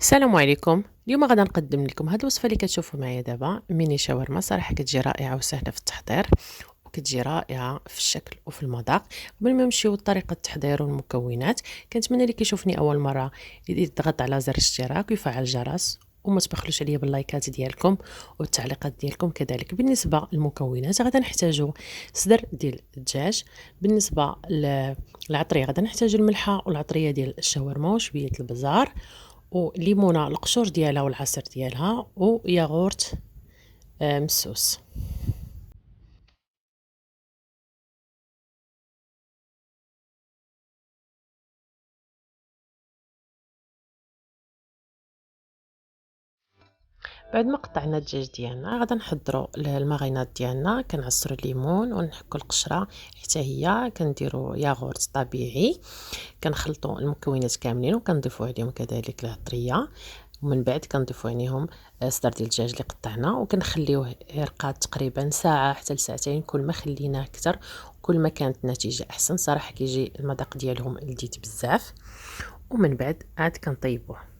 السلام عليكم. اليوم غادا نقدم لكم هاد الوصفه اللي كتشوفوا معايا دابا ميني شاورما. صراحه كتجي رائعه وسهله في التحضير، وكتجي رائعه في الشكل وفي المذاق. قبل ما نمشيو لطريقه التحضير والمكونات، كنتمنى اللي كيشوفني اول مره يضغط على زر الاشتراك ويفعل الجرس، وما تبخلوش عليا باللايكات ديالكم والتعليقات ديالكم كذلك. بالنسبه للمكونات غادا نحتاجو صدر ديال الدجاج. بالنسبه للعطريه غادا نحتاجو الملحه والعطريه ديال الشاورما وشويه البزار وليمونه القشور ديالها والعصير ديالها وياغورت مسوس. بعد ما قطعنا الدجاج ديالنا غادا نحضروا الماغينات ديالنا. كنعصروا الليمون ونحكوا القشره حتى هي، كنديروا ياغورت طبيعي، كنخلطوا المكونات كاملين وكنضيفوا عليهم كذلك العطريه، ومن بعد كنضيفوا عليهم صدر ديال الدجاج اللي قطعناه وكنخليوه يرقى تقريبا ساعه حتى لساعتين. كل ما خليناه اكثر كل ما كانت النتيجه احسن. صراحه كيجي المذاق ديالهم لذيذ بزاف. ومن بعد عاد كنطيبوه.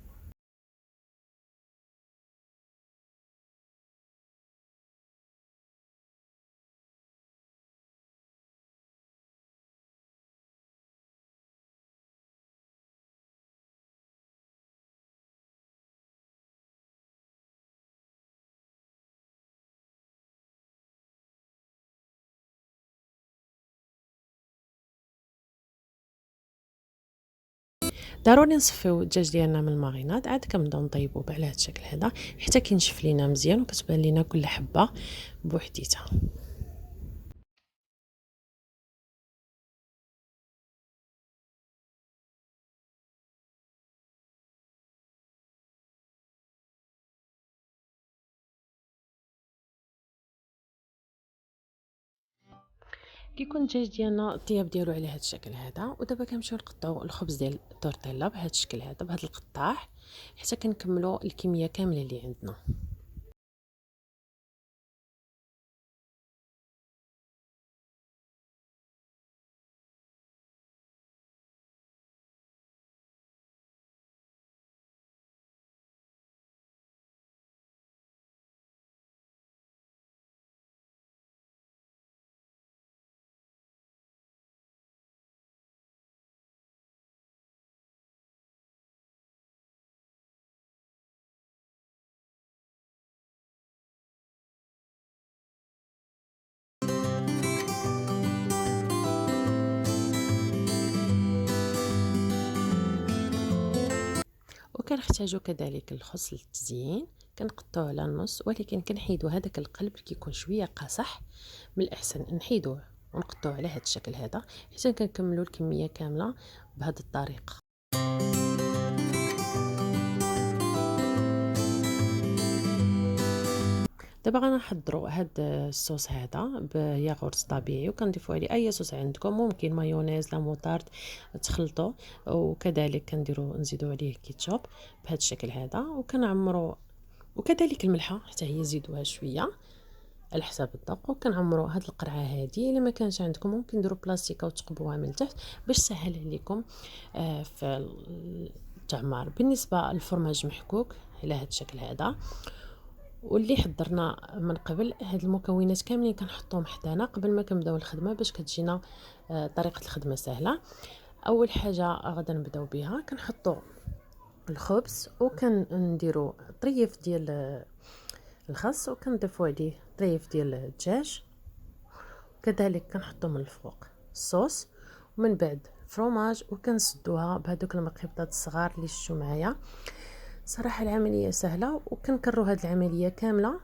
ضروري نصفيو الدجاج ديالنا من الماغينات، عاد كنبداو نطيبوه على هذا الشكل هذا حتى كينشف لينا مزيان وكتبان لينا كل حبه بوحديتها. كيكون الدجاج ديالنا الطياب ديالو على هذا الشكل هذا، ودابا كنمشيو نقطعوا الخبز ديال التورتيلا بهذا الشكل هذا بهذا القطاع حتى كنكملوا الكميه كامله اللي عندنا. وكنحتاجو كذلك الخس للتزيين، كنقطعوه على النص ولكن كنحيدو هذاك القلب اللي كيكون شويه قاصح. من الاحسن نحيدوه ونقطعوه على هذا الشكل هذا حتى كنكملوا الكميه كامله بهذه الطريقه. دابا غنحضروا هاد الصوص هذا بياغورت طبيعي، وكنضيفوا عليه اي صوص عندكم، ممكن مايونيز لا موطارد تخلطوا، وكذلك كنديروا نزيدوا عليه كيتشوب بهذا الشكل هذا وكنعمروا، وكذلك الملحه حتى هي زيدوها شويه على حساب الذوق. وكنعمروا هاد القرعه هذه الا ما كانش عندكم ممكن ديروا بلاستيكه وتقبوها من التحت باش سهل عليكم في التعمار. بالنسبه للفرماج محكوك على هاد الشكل هذا واللي حضرنا من قبل، هاد المكونات كاملين كنحطوهم حدانا قبل ما كنبداو الخدمه باش كتجينا طريقه الخدمه سهله. اول حاجه غادا نبداو بها كنحطوا الخبز وكنديروا طريف ديال الخس وكنضيفوا عليه طريف ديال الدجاج، كذلك كنحطوا من الفوق الصوص ومن بعد فرomاج وكنسدوها بهذوك المقبضات الصغار اللي شفتوا معايا. صراحه العمليه سهله وكنكرروا هذه العمليه كامله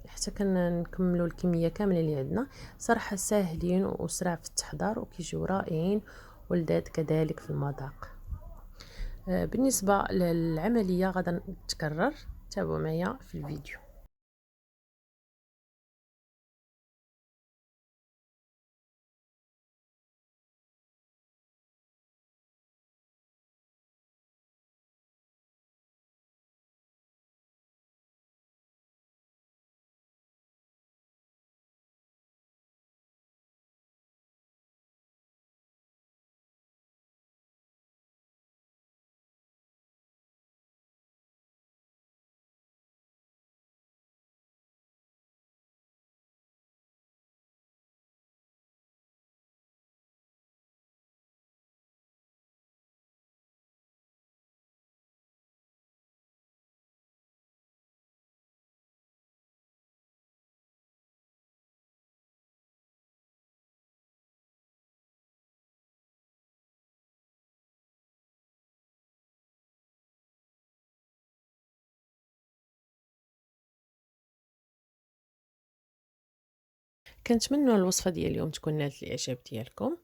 حتى كنكملوا الكميه كامله اللي عندنا. صراحه ساهلين وسرع في التحضير وكيجيو رائعين ولذاذ كذلك في المذاق. بالنسبه للعمليه غادا تكرر، تابعوا معايا في الفيديو. كنتمنى الوصفة ديال اليوم تكون نالت الإعجاب ديالكم،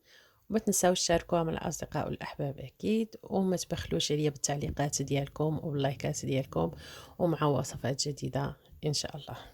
وما تنساوش تشاركوها مع الأصدقاء والأحباب أكيد، وما تبخلوش عليا بالتعليقات ديالكم وباللايكات ديالكم، ومع وصفات جديدة إن شاء الله.